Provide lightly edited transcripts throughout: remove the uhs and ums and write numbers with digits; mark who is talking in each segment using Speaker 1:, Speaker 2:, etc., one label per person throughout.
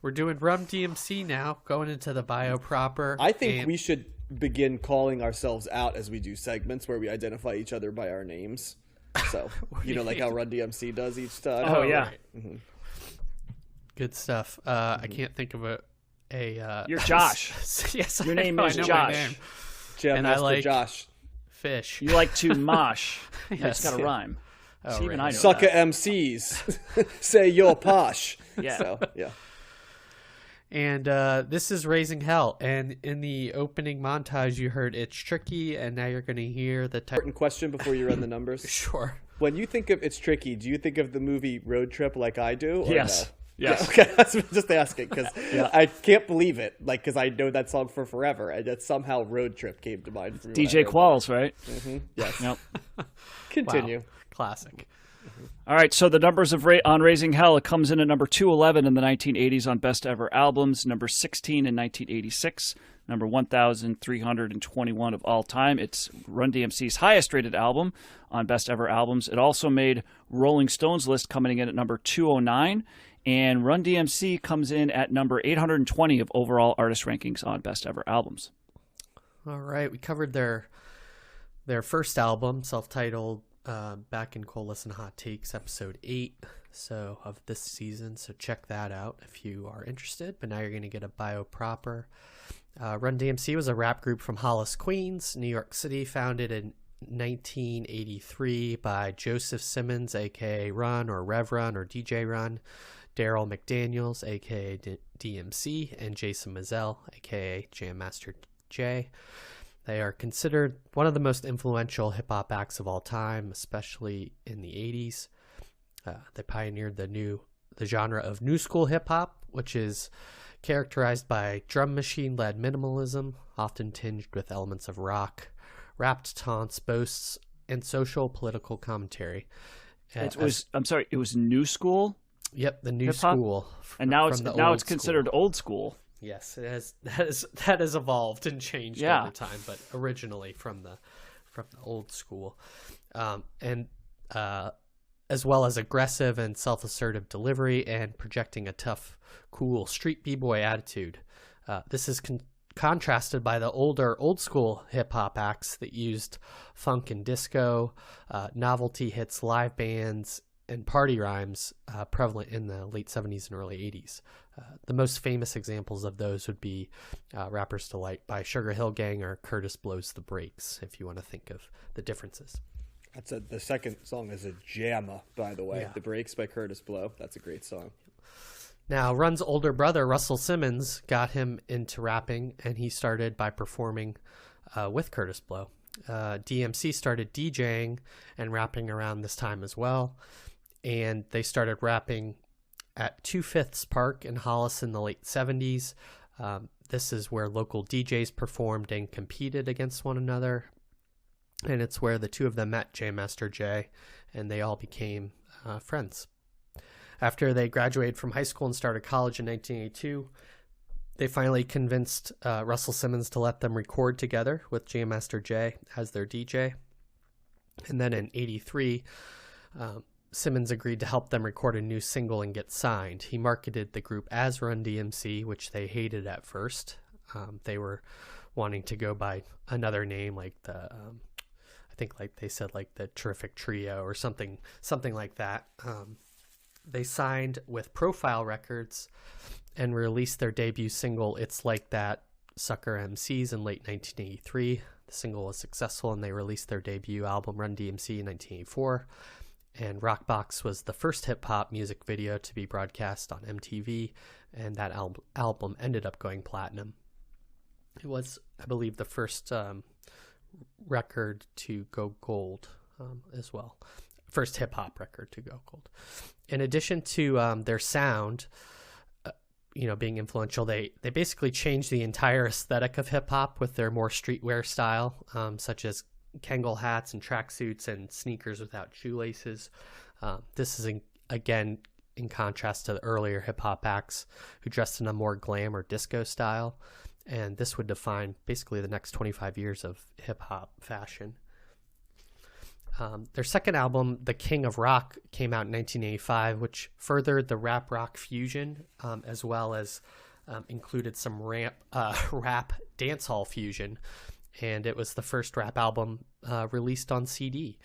Speaker 1: We're doing Run DMC now, going into the bio proper.
Speaker 2: I think we should begin calling ourselves out as we do segments where we identify each other by our names. So, like how Run DMC does each time.
Speaker 3: Oh, yeah.
Speaker 1: Right. Mm-hmm. Good stuff. I can't think of a
Speaker 3: You're Josh.
Speaker 1: Yes,
Speaker 3: your name is Josh.
Speaker 2: Jam Master like Josh.
Speaker 1: Fish.
Speaker 3: You like to mosh.
Speaker 1: Yes,
Speaker 3: it's got a rhyme.
Speaker 1: Oh,
Speaker 3: See, even I know
Speaker 2: Sucker
Speaker 3: that.
Speaker 2: MCs say you're posh.
Speaker 3: Yeah.
Speaker 2: So, yeah.
Speaker 1: And this is Raising Hell. And in the opening montage, you heard It's Tricky, and now you're going to hear the
Speaker 2: Important question before you run the numbers.
Speaker 1: Sure.
Speaker 2: When you think of It's Tricky, do you think of the movie Road Trip like I do? Or
Speaker 3: Yes.
Speaker 2: No?
Speaker 3: Yes.
Speaker 2: Yeah, okay, that's just asking because I can't believe it. Because I know that song for forever, and that somehow Road Trip came to mind.
Speaker 3: DJ Qualls, right?
Speaker 2: Mm-hmm. Yes.
Speaker 3: Yep.
Speaker 2: Continue.
Speaker 1: Wow. Classic.
Speaker 3: All right, so the numbers on Raising Hell, it comes in at number 211 in the 1980s on Best Ever Albums, number 16 in 1986, number 1,321 of all time. It's Run DMC's highest rated album on Best Ever Albums. It also made Rolling Stone's list, coming in at number 209, and Run DMC comes in at number 820 of overall artist rankings on Best Ever Albums.
Speaker 1: All right, we covered their first album, self-titled, back in Cold and Hot Takes, episode 8 of this season, so check that out if you are interested. But now you're going to get a bio proper. Run DMC was a rap group from Hollis, Queens, New York City, founded in 1983 by Joseph Simmons, aka Run or Rev Run or DJ Run, Daryl McDaniels, aka DMC, and Jason Mizell, aka Jam Master J. They are considered one of the most influential hip-hop acts of all time, especially in the 80s. They pioneered the genre of new school hip-hop, which is characterized by drum machine-led minimalism, often tinged with elements of rock, rapped taunts, boasts, and social political commentary.
Speaker 3: It was new school?
Speaker 1: Yep, the new
Speaker 3: hip-hop?
Speaker 1: School.
Speaker 3: And now it's considered old school.
Speaker 1: Yes, it has. That has evolved and changed over time, but originally from the old school, and as well as aggressive and self-assertive delivery and projecting a tough, cool street b-boy attitude. This is contrasted by the older old school hip hop acts that used funk and disco, novelty hits, live bands, and party rhymes prevalent in the late 70s and early 80s. The most famous examples of those would be Rapper's Delight by Sugar Hill Gang or Curtis Blows the Brakes, if you want to think of the differences.
Speaker 2: The second song is a jammer, by the way. Yeah. The Brakes by Curtis Blow. That's a great song.
Speaker 1: Now, Run's older brother, Russell Simmons, got him into rapping, and he started by performing with Curtis Blow. DMC started DJing and rapping around this time as well, and they started rapping at 2/5 Park in Hollis in the late 70s. This is where local DJs performed and competed against one another, and it's where the two of them met, Jam Master Jay, and they all became friends. After they graduated from high school and started college in 1982, they finally convinced Russell Simmons to let them record together with Jam Master Jay as their DJ. And then in 83, Simmons agreed to help them record a new single and get signed. He marketed the group as Run DMC, which they hated at first. They were wanting to go by another name, like I think like they said like the Terrific Trio or something like that. They signed with Profile Records and released their debut single, It's Like That, Sucker MCs, in late 1983. The single was successful, and they released their debut album, Run DMC, in 1984. And Rockbox was the first hip-hop music video to be broadcast on MTV, and that album ended up going platinum. It was, I believe, the first record to go gold as well. First hip-hop record to go gold. In addition to their sound, being influential, they basically changed the entire aesthetic of hip-hop with their more streetwear style, such as Kangol hats and tracksuits and sneakers without shoelaces. This is, again, in contrast to the earlier hip-hop acts who dressed in a more glam or disco style. And this would define basically the next 25 years of hip-hop fashion. Their second album, The King of Rock, came out in 1985, which furthered the rap rock fusion, as well as included some rap dancehall fusion. And it was the first rap album released on CD.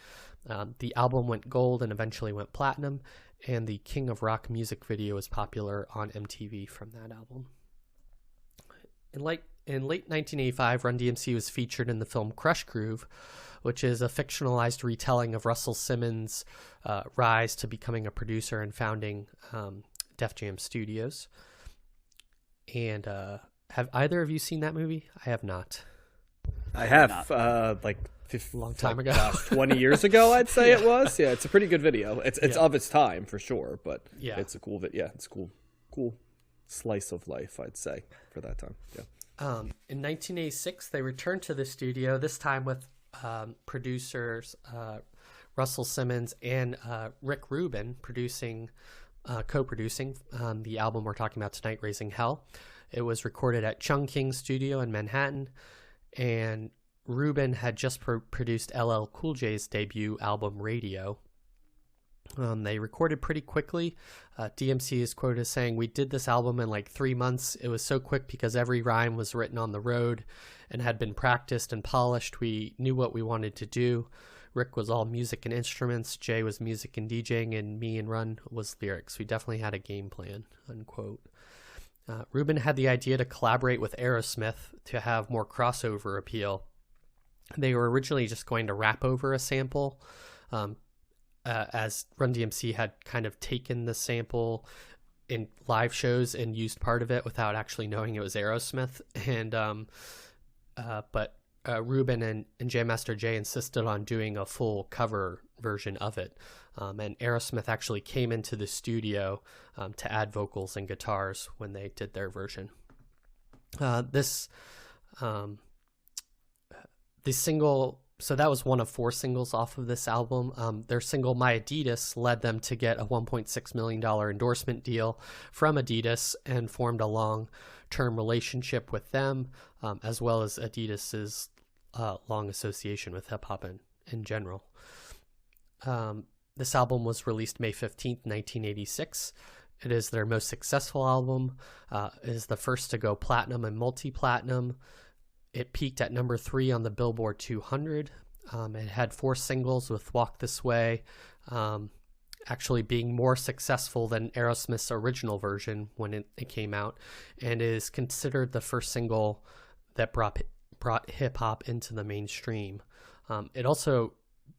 Speaker 1: The album went gold and eventually went platinum, and the King of Rock music video was popular on MTV from that album. In late 1985, Run DMC was featured in the film Crush Groove, which is a fictionalized retelling of Russell Simmons' rise to becoming a producer and founding Def Jam Studios. And have either of you seen that movie? I have not.
Speaker 2: I have,
Speaker 1: a long time ago.
Speaker 2: 20 years ago, I'd say it was. Yeah, it's a pretty good video. It's of its time, for sure, but it's a cool it's cool slice of life, I'd say, for that time. Yeah.
Speaker 1: In 1986, they returned to the studio, this time with producers Russell Simmons and Rick Rubin co-producing the album we're talking about tonight, Raising Hell. It was recorded at Chung King Studio in Manhattan, and Rubin had just produced LL Cool J's debut album, Radio. They recorded pretty quickly. DMC is quoted as saying, "We did this album in like 3 months. It was so quick because every rhyme was written on the road and had been practiced and polished. We knew what we wanted to do. Rick was all music and instruments. Jay was music and DJing, and me and Run was lyrics. We definitely had a game plan," unquote. Rubin had the idea to collaborate with Aerosmith to have more crossover appeal. They were originally just going to rap over a sample, as Run DMC had kind of taken the sample in live shows and used part of it without actually knowing it was Aerosmith. But Rubin and Jam Master Jay insisted on doing a full cover version of it. And Aerosmith actually came into the studio to add vocals and guitars when they did their version. The single, so that was one of 4 singles off of this album. Their single My Adidas led them to get a $1.6 million endorsement deal from Adidas and formed a long-term relationship with them, as well as Adidas's long association with hip-hop in general. This album was released May 15th, 1986. It is their most successful album. It is the first to go platinum and multi-platinum. It peaked at number 3 on the Billboard 200. It had 4 singles, with Walk This Way actually being more successful than Aerosmith's original version when it came out, and is considered the first single that brought hip-hop into the mainstream. It also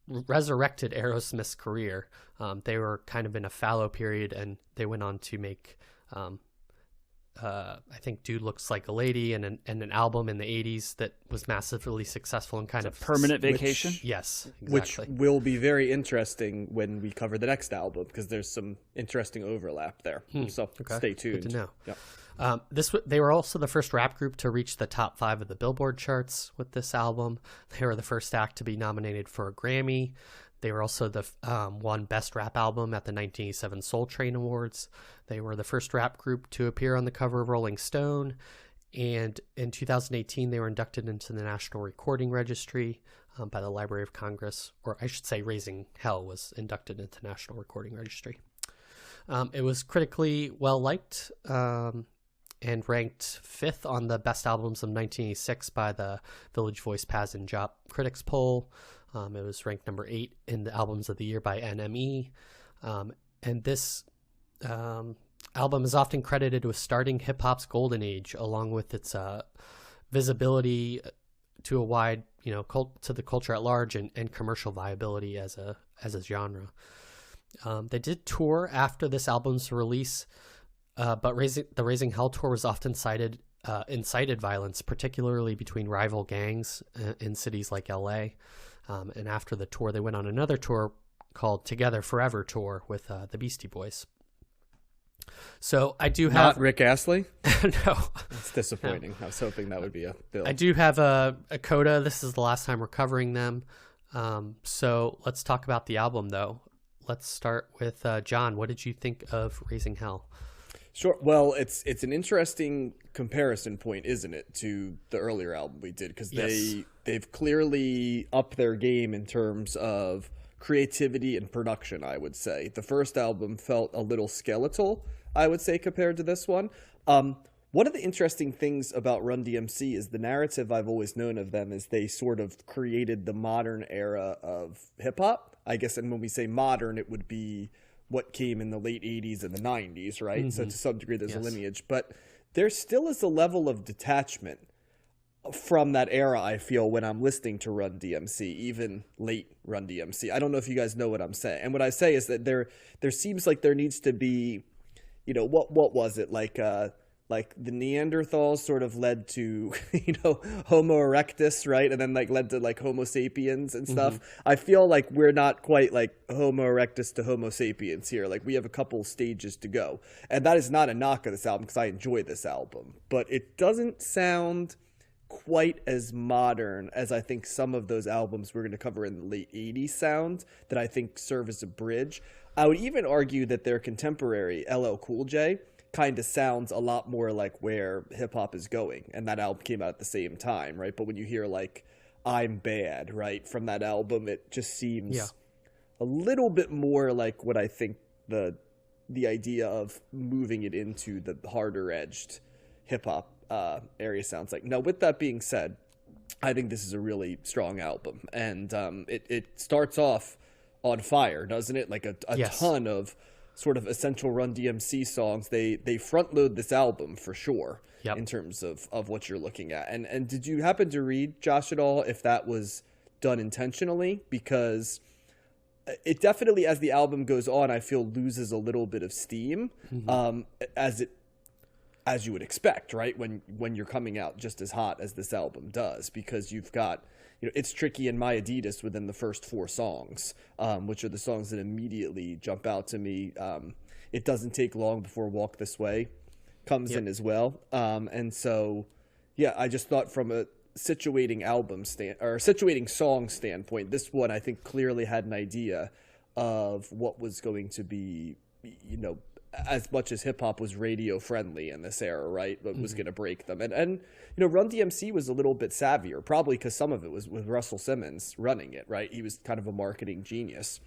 Speaker 1: resurrected Aerosmith's career. They were kind of in a fallow period, and they went on to make I think Dude Looks Like a Lady and an album in the 80s that was massively successful and kind of
Speaker 3: Permanent Vacation.
Speaker 1: Yes, exactly.
Speaker 2: Which will be very interesting when we cover the next album, because there's some interesting overlap there. So stay tuned.
Speaker 1: Good to know.
Speaker 2: Yep.
Speaker 1: They were also the first rap group to reach the top 5 of the Billboard charts with this album. They were the first act to be nominated for a Grammy. They were also the won Best Rap Album at the 1987 Soul Train Awards. They were the first rap group to appear on the cover of Rolling Stone. And in 2018, they were inducted into the National Recording Registry by the Library of Congress. Or I should say Raising Hell was inducted into the National Recording Registry. It was critically well-liked and ranked 5th on the Best Albums of 1986 by the Village Voice Paz and Jop Critics Poll. It was ranked number 8 in the Albums of the Year by NME. And this album is often credited with starting hip-hop's golden age, along with its visibility to a wide, to the culture at large, and commercial viability as a genre. They did tour after this album's release, but the Raising Hell tour was often incited violence, particularly between rival gangs in cities like LA. And after the tour, they went on another tour called Together Forever Tour with the Beastie Boys. So I do have...
Speaker 2: Not Rick Astley?
Speaker 1: No.
Speaker 2: It's disappointing. No. I was hoping that would be a bill.
Speaker 1: I do have a coda. This is the last time we're covering them. So let's talk about the album, though. Let's start with John. What did you think of Raising Hell?
Speaker 2: Sure. Well, it's an interesting comparison point, isn't it, to the earlier album we did? Because they've clearly upped their game in terms of creativity and production, I would say. The first album felt a little skeletal, I would say, compared to this one. One of the interesting things about Run DMC is the narrative I've always known of them is they sort of created the modern era of hip-hop, I guess. And when we say modern, it would be what came in the late 80s and the 90s, right? Mm-hmm. So to some degree, there's a lineage. But there still is a level of detachment from that era, I feel, when I'm listening to Run DMC, even late Run DMC. I don't know if you guys know what I'm saying. And what I say is that there seems like there needs to be, you know, what was it? Like the Neanderthals sort of led to, you know, Homo erectus, right? And then like led to like Homo sapiens and stuff. Mm-hmm. I feel like we're not quite like Homo erectus to Homo sapiens here. Like we have a couple stages to go. And that is not a knock of this album because I enjoy this album. But it doesn't sound quite as modern as I think some of those albums we're going to cover in the late 80s sound that I think serve as a bridge. I would even argue that their contemporary, LL Cool J, kind of sounds a lot more like where hip-hop is going, and that album came out at the same time, right? But when you hear like I'm Bad, right, from that album, it just seems a little bit more like what I think the idea of moving it into the harder edged hip-hop area sounds like. Now, with that being said, I think this is a really strong album, and it starts off on fire, doesn't it? Like a ton of sort of essential Run DMC songs. They front load this album for sure in terms of what you're looking at. And did you happen to read, Josh, at all if that was done intentionally? Because it definitely, as the album goes on, I feel loses a little bit of steam, as you would expect, right? When you're coming out just as hot as this album does, because you've got, you know, It's Tricky and My Adidas within the first 4 songs, which are the songs that immediately jump out to me. It Doesn't Take Long Before Walk This Way comes in as well. And so, I just thought from a situating song standpoint, this one I think clearly had an idea of what was going to be, you know, as much as hip hop was radio friendly in this era, right? But was going to break them. And, you know, Run DMC was a little bit savvier, probably because some of it was with Russell Simmons running it, right? He was kind of a marketing genius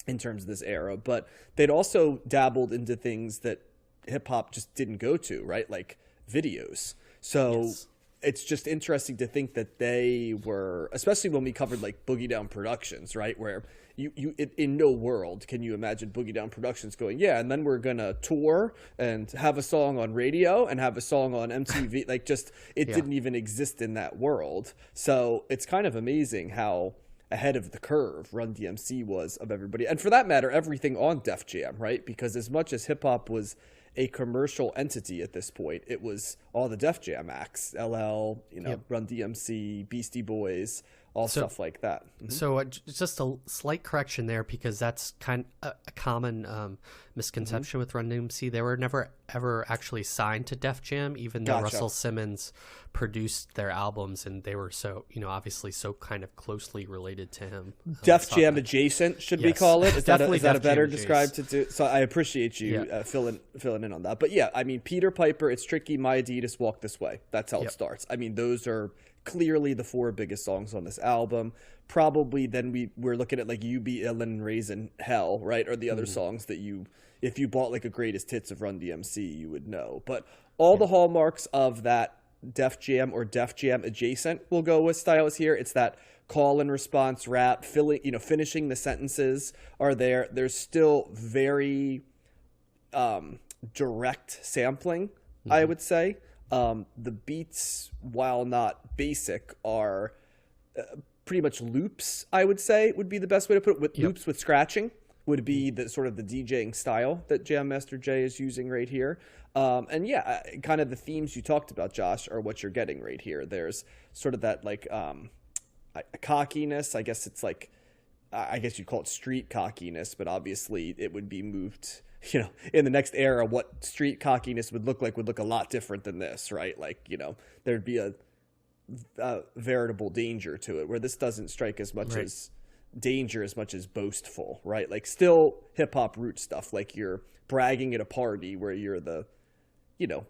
Speaker 2: in terms of this era, but they'd also dabbled into things that hip hop just didn't go to, right? Like videos. So it's just interesting to think that they were, especially when we covered like Boogie Down Productions, right? Where you in no world can you imagine Boogie Down Productions going, and then we're gonna tour and have a song on radio and have a song on MTV. Like just it didn't even exist in that world. So it's kind of amazing how ahead of the curve Run DMC was of everybody, and for that matter, everything on Def Jam, right? Because as much as hip hop was a commercial entity at this point, it was all the Def Jam acts, LL, you know, Run DMC, Beastie Boys, stuff like that. Mm-hmm. So
Speaker 1: just a slight correction there, because that's kind of a common misconception with Run DMC. They were never ever actually signed to Def Jam, even though Russell Simmons produced their albums, and they were so, you know, obviously so kind of closely related to him.
Speaker 2: Def Jam adjacent, should we call it? Is that a better described to do? So I appreciate you filling in on that. But I mean, Peter Piper, It's Tricky, My Adidas, Walk This Way. That's how it starts. I mean, those are clearly the 4 biggest songs on this album. Probably then we're looking at like You Be Illin' Raisin' Hell, right? Or the other songs that if you bought like a greatest hits of Run DMC, you would know. But all the hallmarks of that Def Jam or Def Jam adjacent will go with styles here. It's that call and response rap, finishing the sentences are there. There's still very direct sampling, I would say. The beats, while not basic, are pretty much loops, I would say would be the best way to put it. With loops with scratching would be the sort of the DJing style that Jam Master Jay is using right here. And kind of the themes you talked about, Josh, are what you're getting right here. There's sort of that like cockiness. I guess it's like, I guess you'd call it street cockiness, but obviously it would be moved, you know, in the next era. What street cockiness would look a lot different than this, right? Like, you know, there'd be a veritable danger to it, where this doesn't strike as much as danger as much as boastful, right? Like still hip hop root stuff, like you're bragging at a party where you're the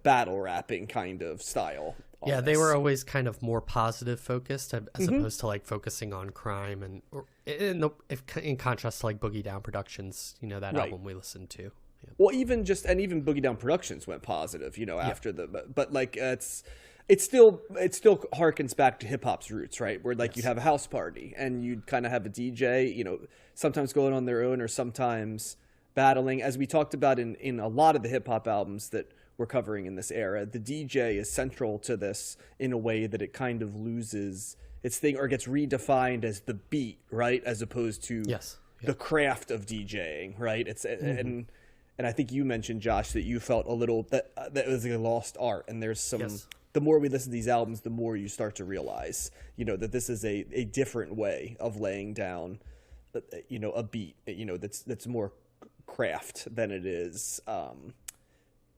Speaker 2: battle rapping kind of style.
Speaker 1: Yeah, they were always kind of more positive focused as opposed to like focusing on crime and in contrast to like Boogie Down Productions, that album we listened to. Yeah.
Speaker 2: Well, even Boogie Down Productions went positive, after but like it still harkens back to hip hop's roots, right? Where like you'd have a house party and you'd kind of have a DJ, sometimes going on their own or sometimes battling. As we talked about in a lot of the hip hop albums that we're covering in this era, the DJ is central to this in a way that it kind of loses its thing or gets redefined as the beat, right? As opposed to the craft of DJing, right? It's and I think you mentioned, Josh, that you felt a little that it was a lost art, and there's some. Yes. The more we listen to these albums, the more you start to realize, that this is a different way of laying down, a beat, that's more craft than it is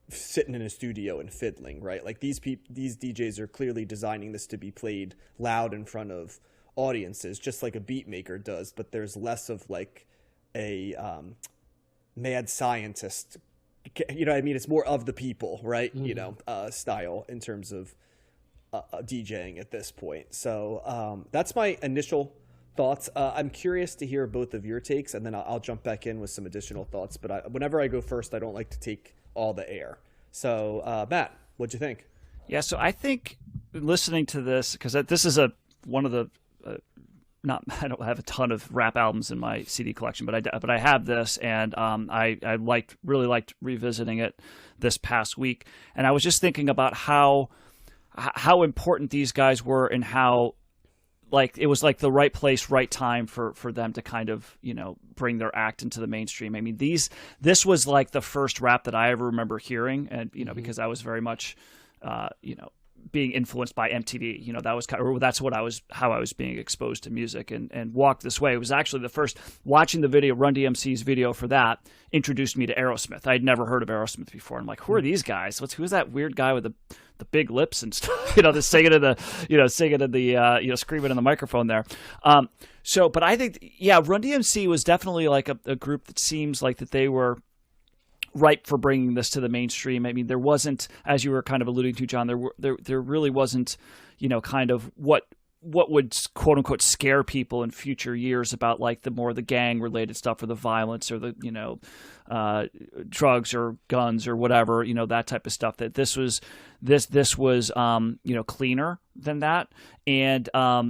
Speaker 2: sitting in a studio and fiddling, right? Like these DJs are clearly designing this to be played loud in front of audiences, just like a beat maker does, but there's less of like a mad scientist, it's more of the people, right? Style in terms of DJing at this point. So that's my initial thoughts. I'm curious to hear both of your takes, and then I'll jump back in with some additional thoughts. But whenever I go first, I don't like to take all the air. So Matt, what'd you think?
Speaker 3: Yeah, so I think listening to this, because this is one of the I don't have a ton of rap albums in my CD collection, but I have this, and I really liked revisiting it this past week. And I was just thinking about how important these guys were, and how like it was like the right place, right time for them to kind of bring their act into the mainstream. I mean, this was like the first rap that I ever remember hearing, and because I was very much being influenced by MTV, that was how I was being exposed to music, and Walk This Way was actually the first. Watching the video, Run DMC's video for that introduced me to Aerosmith. I'd never heard of Aerosmith before. I'm like, who are these guys? Who's that weird guy with the big lips and stuff? The singing in the screaming in the microphone there. But I think Run DMC was definitely like a group that seems like that they were ripe for bringing this to the mainstream. I mean, there wasn't, as you were kind of alluding to, John, there really wasn't, kind of what would quote unquote scare people in future years about like the gang related stuff or the violence or the, drugs or guns or whatever, that type of stuff. That this was cleaner than that. And,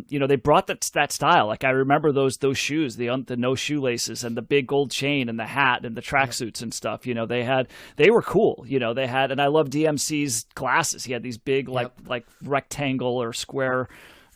Speaker 3: they brought that style. Like I remember those shoes, the no shoelaces and the big gold chain and the hat and the tracksuits and stuff, they were cool, and I love DMC's glasses. He had these big, like rectangle or square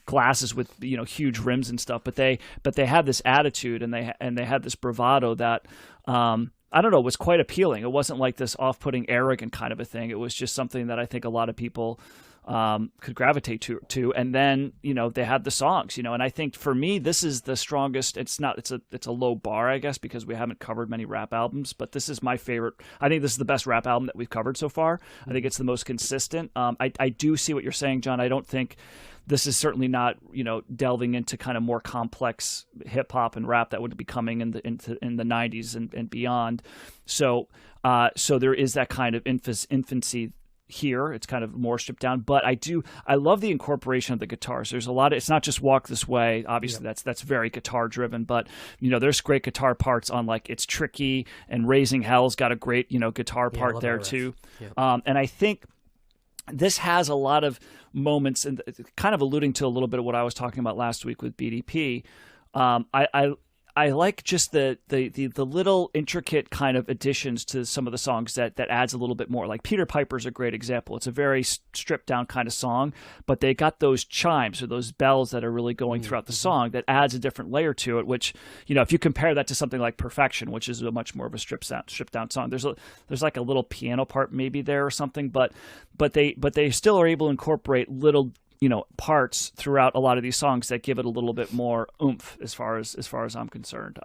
Speaker 3: glasses with huge rims and stuff, but they had this attitude, and they had this bravado that I don't know, was quite appealing. It wasn't like this off-putting, arrogant kind of a thing. It was just something that I think a lot of people could gravitate to. And then they had the songs, and I think for me this is the strongest. It's a low bar, I guess, because we haven't covered many rap albums, but this is my favorite. I think this is the best rap album that we've covered so far. I think it's the most consistent. I do see what you're saying, John. I don't think this is certainly not, delving into kind of more complex hip hop and rap that would be coming in the 90s and beyond. So there is that kind of infancy here. It's kind of more stripped down, but I love the incorporation of the guitars. There's a lot of, it's not just Walk This Way. Obviously that's very guitar driven, but there's great guitar parts on like It's Tricky, and Raising Hell's got a great, guitar part there too. Yeah. And I think this has a lot of moments, and kind of alluding to a little bit of what I was talking about last week with BDP. I like just the little intricate kind of additions to some of the songs that adds a little bit more. Like Peter Piper's a great example. It's a very stripped down kind of song, but they got those chimes or those bells that are really going throughout the song that adds a different layer to it, which, if you compare that to something like Perfection, which is a much more of a stripped down song, there's like a little piano part maybe there or something, but they still are able to incorporate little parts throughout a lot of these songs that give it a little bit more oomph as far as I'm concerned.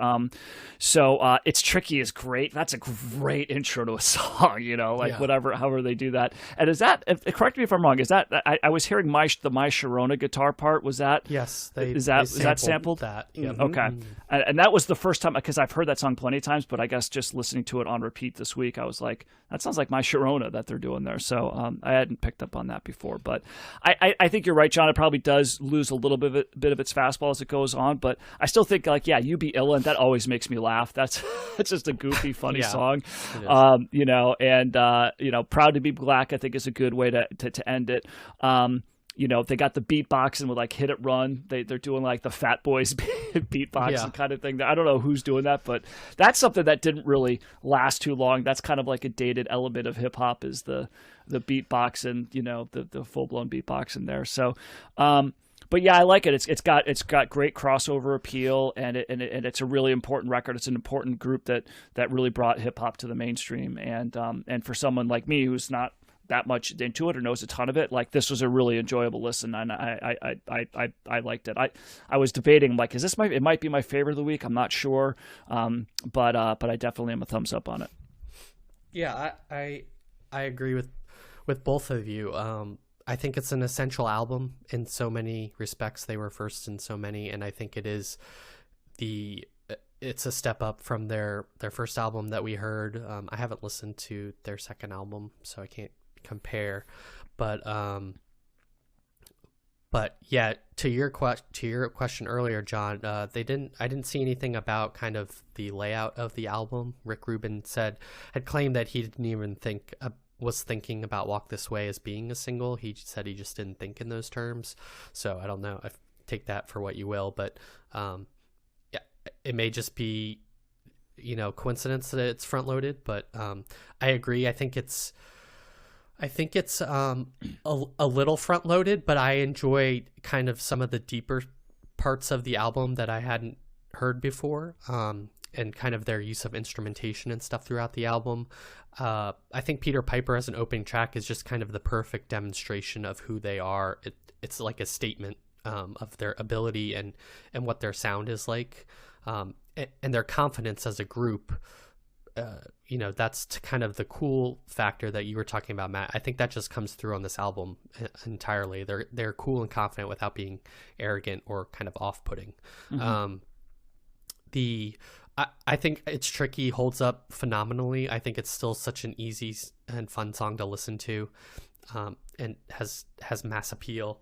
Speaker 3: So It's Tricky is great. That's a great intro to a song, however they do that. And is that, correct me if I'm wrong, is that, I was hearing the My Sharona guitar part, was that?
Speaker 1: Yes.
Speaker 3: Is that sampled?
Speaker 1: That. Yeah.
Speaker 3: Okay. And that was the first time, because I've heard that song plenty of times, but I guess just listening to it on repeat this week, I was like, that sounds like My Sharona that they're doing there. So I hadn't picked up on that before, but I think you're right, John. It probably does lose a little bit of its fastball as it goes on, but I still think You Be Illin', that always makes me laugh. That's just a goofy, funny song. Proud to Be Black, I think, is a good way to end it. They got the beatboxing with like Hit It Run. They're doing like the Fat Boys beatboxing kind of thing. I don't know who's doing that, but that's something that didn't really last too long. That's kind of like a dated element of hip hop, is the beatboxing, the full blown beatboxing there. So, but yeah, I like it. It's got great crossover appeal, and it's a really important record. It's an important group that really brought hip hop to the mainstream. And for someone like me who's not that much into it or knows a ton of it, like, this was a really enjoyable listen, and I liked it. I was debating, like, it might be my favorite of the week. I'm not sure, but I definitely am a thumbs up on it.
Speaker 1: Yeah, I agree with both of you. I think it's an essential album in so many respects. They were first in so many, and I think it's a step up from their first album that we heard. I haven't listened to their second album, so I can't compare, but yeah, to your question earlier, John, I didn't see anything about kind of the layout of the album. Rick Rubin had claimed that he didn't even was thinking about Walk This Way as being a single. He said he just didn't think in those terms. So I don't know. Take that for what you will, but yeah, it may just be coincidence that it's front loaded. But I agree. I think it's a little front loaded, but I enjoy kind of some of the deeper parts of the album that I hadn't heard before, and kind of their use of instrumentation and stuff throughout the album. I think Peter Piper as an opening track is just kind of the perfect demonstration of who they are. It's like a statement of their ability and what their sound is like, and their confidence as a group. That's kind of the cool factor that you were talking about, Matt. I think that just comes through on this album entirely. They're cool and confident without being arrogant or kind of off-putting. Mm-hmm. I think It's Tricky holds up phenomenally. I think it's still such an easy and fun song to listen to, and has mass appeal.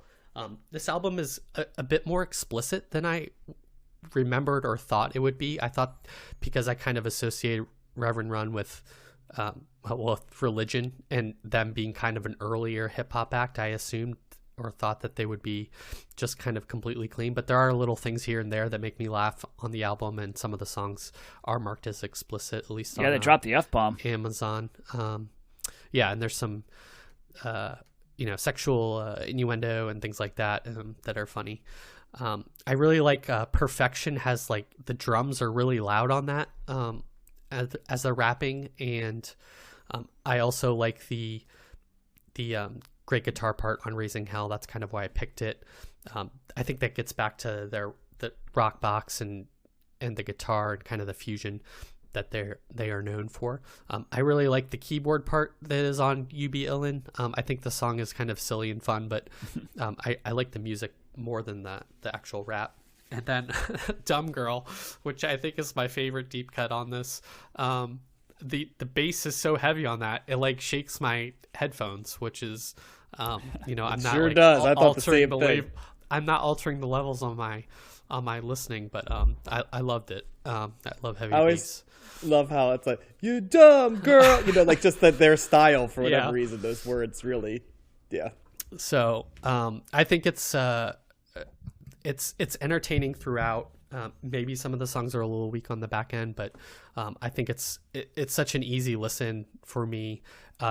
Speaker 1: This album is a bit more explicit than I remembered or thought it would be. I thought, because I kind of associated Reverend Run with religion and them being kind of an earlier hip hop act, I assumed or thought that they would be just kind of completely clean, but there are little things here and there that make me laugh on the album, and some of the songs are marked as explicit, at least
Speaker 3: they dropped the F-bomb.
Speaker 1: Amazon. And there's some sexual innuendo and things like that that are funny. I really like Perfection has, like, the drums are really loud on that as they're rapping, and I also like the great guitar part on Raising Hell. That's kind of why I picked it. I think that gets back to the rock box and the guitar and kind of the fusion that they are known for. I really like the keyboard part that is on You Be Illin'. I think the song is kind of silly and fun, but I like the music more than the actual rap. And then Dumb Girl, which I think is my favorite deep cut on this. The bass is so heavy on that, it like shakes my headphones, which is I'm not
Speaker 2: sure does. I thought the same thing.
Speaker 1: I'm not altering the levels on my listening, but I loved it. I love heavy bass.
Speaker 2: Love how it's like, you dumb girl, like just their style for whatever reason, those words really, yeah. So
Speaker 1: I think it's entertaining throughout. Maybe some of the songs are a little weak on the back end, but I think it's such an easy listen for me.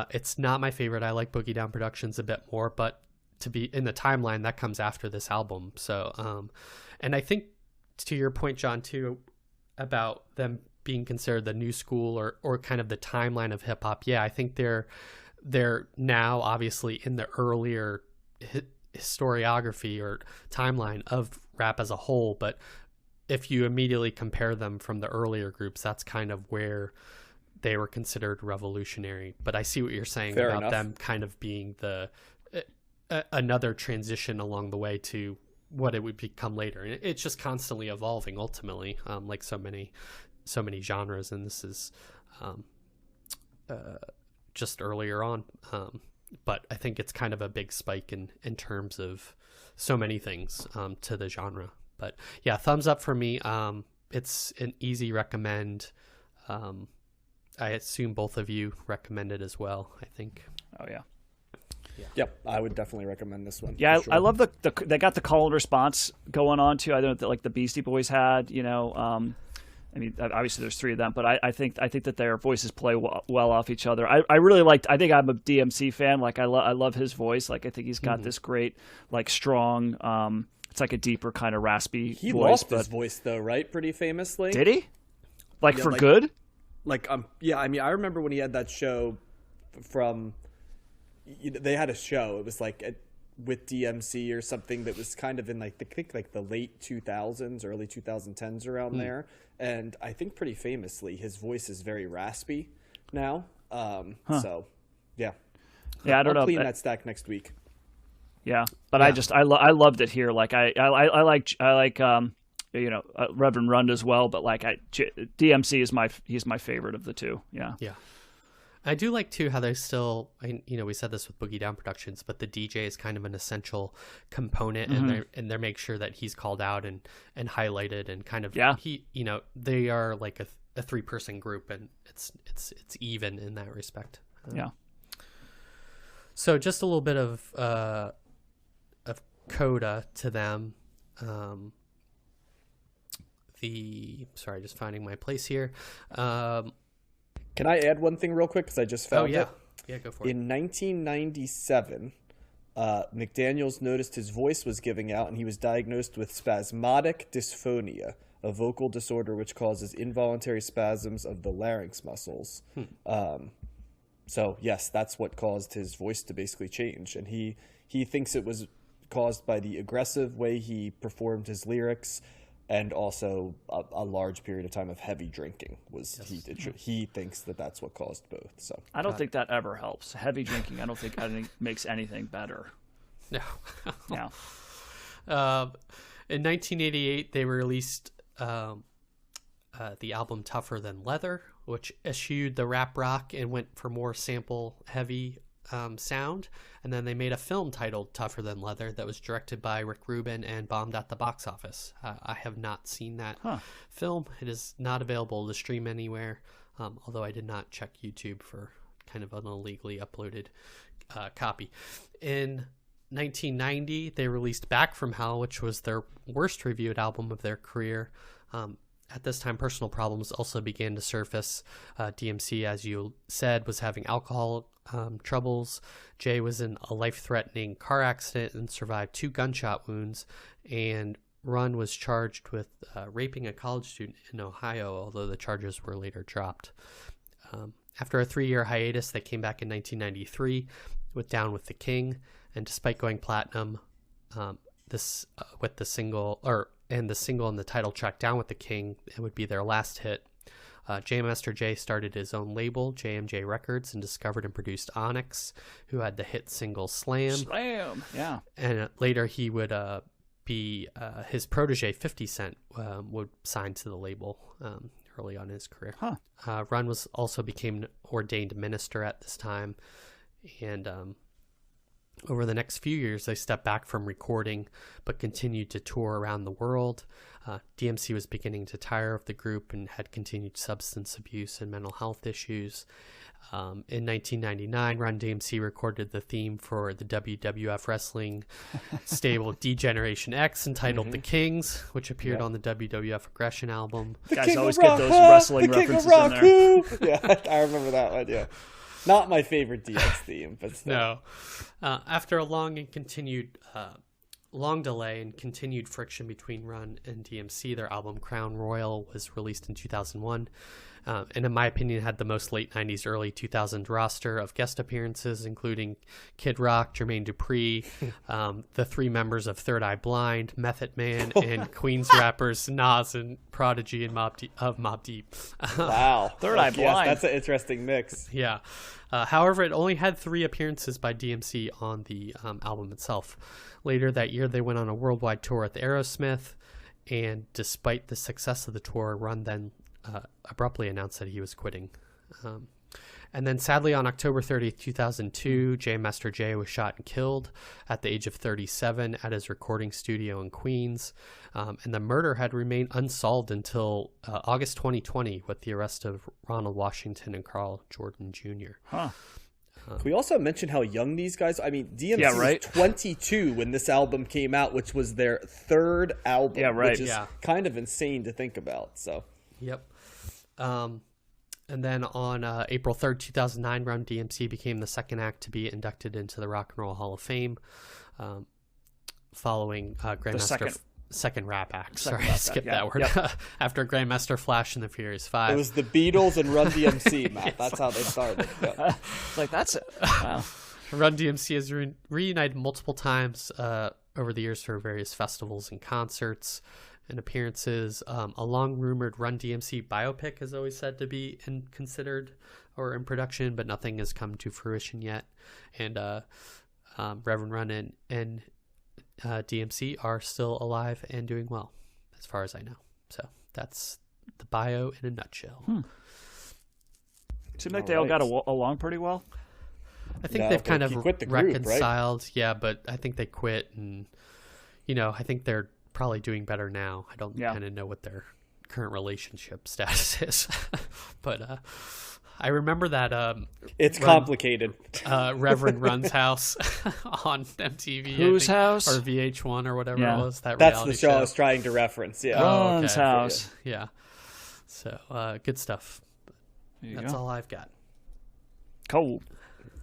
Speaker 1: It's not my favorite. I like Boogie Down Productions a bit more, but to be in the timeline, that comes after this album. So, and I think to your point, John, too, about them being considered the new school or kind of the timeline of hip hop. Yeah, I think they're now obviously in the earlier historiography or timeline of rap as a whole, but if you immediately compare them from the earlier groups, that's kind of where they were considered revolutionary. But I see what you're saying
Speaker 2: Fair
Speaker 1: about
Speaker 2: enough.
Speaker 1: them kind of being the another transition along the way to what it would become later. And it's just constantly evolving ultimately, like so many genres. And this is just earlier on. But I think it's kind of a big spike in terms of so many things to the genre. But yeah, thumbs up for me. It's an easy recommend. I assume both of you recommend it as well, I think.
Speaker 3: Oh, yeah.
Speaker 2: Yep, I would definitely recommend this one.
Speaker 3: Yeah,
Speaker 2: for sure.
Speaker 3: I love they got the call and response going on too. I don't know, like the Beastie Boys had, you know. I mean, obviously there's three of them, but I think that their voices play well off each other. I really liked. I think I'm a DMC fan. Like I love his voice. Like I think he's got this great, like strong. It's like a deeper kind of raspy.
Speaker 2: He
Speaker 3: voice,
Speaker 2: lost
Speaker 3: but...
Speaker 2: his voice though, right? Pretty famously.
Speaker 3: Did he? Like
Speaker 2: Yeah,
Speaker 3: for
Speaker 2: like-
Speaker 3: good?
Speaker 2: Like yeah, I mean, I remember when he had that show from. They had a show. It was like with DMC or something that was kind of in like the late 2000s, early 2010s around there. And I think pretty famously, his voice is very raspy now. So yeah,
Speaker 3: Yeah, I don't
Speaker 2: I'll
Speaker 3: know.
Speaker 2: clean that stack next week.
Speaker 3: Yeah, but
Speaker 1: Yeah.
Speaker 3: I loved it here. Like I like Reverend Rund as well, but like DMC is he's my favorite of the two. Yeah.
Speaker 1: Yeah. I do like too how there's still, we said this with Boogie Down Productions, but the DJ is kind of an essential component, and they make sure that he's called out and highlighted, and kind of they are like a 3-person group, and it's even in that respect.
Speaker 3: Yeah.
Speaker 1: So just a little bit of coda to them. Sorry, just finding my place here.
Speaker 2: Can I add one thing real quick? Because I just found it.
Speaker 1: Yeah, go for it.
Speaker 2: In 1997, McDaniels noticed his voice was giving out, and he was diagnosed with spasmodic dysphonia, a vocal disorder which causes involuntary spasms of the larynx muscles. So yes, that's what caused his voice to basically change, and he thinks it was caused by the aggressive way he performed his lyrics, and also a large period of time of heavy drinking he thinks that's what caused both. So
Speaker 3: I don't think that ever helps. Heavy drinking, I don't think makes anything better.
Speaker 1: No.
Speaker 3: Yeah.
Speaker 1: In 1988, they released the album Tougher Than Leather, which eschewed the rap rock and went for more sample heavy sound. And then they made a film titled Tougher Than Leather that was directed by Rick Rubin and bombed at the box office. I have not seen that film. It is not available to stream anywhere, although I did not check YouTube for kind of an illegally uploaded copy. In 1990, they released Back From Hell, which was their worst reviewed album of their career. At this time, personal problems also began to surface. DMC, as you said, was having alcohol troubles. Jay was in a life-threatening car accident and survived 2 gunshot wounds. And Run was charged with raping a college student in Ohio, although the charges were later dropped. After a 3-year hiatus, they came back in 1993 with Down with the King. And despite going platinum, with the single and the title track Down with the King, it would be their last hit. J Master Jay started his own label, JMJ Records, and discovered and produced Onyx, who had the hit single Slam.
Speaker 3: Slam, yeah.
Speaker 1: And later he would be his protege 50 Cent would sign to the label early on in his career. Run also became an ordained minister at this time, and over the next few years, they stepped back from recording, but continued to tour around the world. DMC was beginning to tire of the group and had continued substance abuse and mental health issues. In 1999, Run DMC recorded the theme for the WWF wrestling stable D-Generation X entitled The Kings, which appeared on the WWF Aggression album.
Speaker 3: Guys always get those wrestling references in there.
Speaker 2: Yeah, I remember that one, yeah. Not my favorite DX theme, but still.
Speaker 1: No. After a long delay and continued friction between Run and DMC, their album Crown Royal was released in 2001. and in my opinion had the most late 90s, early 2000s roster of guest appearances, including Kid Rock, Jermaine Dupri, the 3 members of Third Eye Blind, Method Man, and Queens rappers Nas and Prodigy and Mobb Deep.
Speaker 2: Wow.
Speaker 3: Third Eye Blind.
Speaker 2: That's an interesting mix.
Speaker 1: Yeah. However, it only had 3 appearances by DMC on the album itself. Later that year, they went on a worldwide tour with Aerosmith, and despite the success of the tour, Run then abruptly announced that he was quitting. And then sadly on October 30th, 2002, J Master J was shot and killed at the age of 37 at his recording studio in Queens. And the murder had remained unsolved until August 2020 with the arrest of Ronald Washington and Carl Jordan Jr.
Speaker 3: Huh.
Speaker 2: Can we also mention how young these guys? I mean, DMC was 22 when this album came out, which was their 3rd album, which is kind of insane to think about. So,
Speaker 1: yep. And then on April 3rd, 2009, Run DMC became the 2nd act to be inducted into the Rock and Roll Hall of Fame, following Grandmaster. Second rap act. Sorry, I skipped that word. Yep. After Grandmaster Flash and the Furious 5.
Speaker 2: It was the Beatles and Run DMC, Matt. That's how they started. Yeah.
Speaker 3: Like, that's it. Wow.
Speaker 1: Run DMC has reunited multiple times over the years for various festivals and concerts and appearances. A long-rumored Run DMC biopic is always said to be considered or in production, but nothing has come to fruition yet. And Reverend Run and DMC are still alive and doing well, as far as I know. So that's the bio in a nutshell.
Speaker 3: Seems like they all got along pretty well.
Speaker 1: I think they've kind of reconciled.
Speaker 2: Right?
Speaker 1: Yeah, but I think they quit, and I think they're probably doing better now. I don't kind of know what their current relationship status is, but I remember that
Speaker 2: it's complicated.
Speaker 1: Reverend Run's house on MTV.
Speaker 3: Whose house?
Speaker 1: Or VH1 or whatever it was.
Speaker 2: That's the show I was trying to reference. Yeah.
Speaker 3: Run's house.
Speaker 1: Yeah. So good stuff. That's all I've got.
Speaker 3: Cool.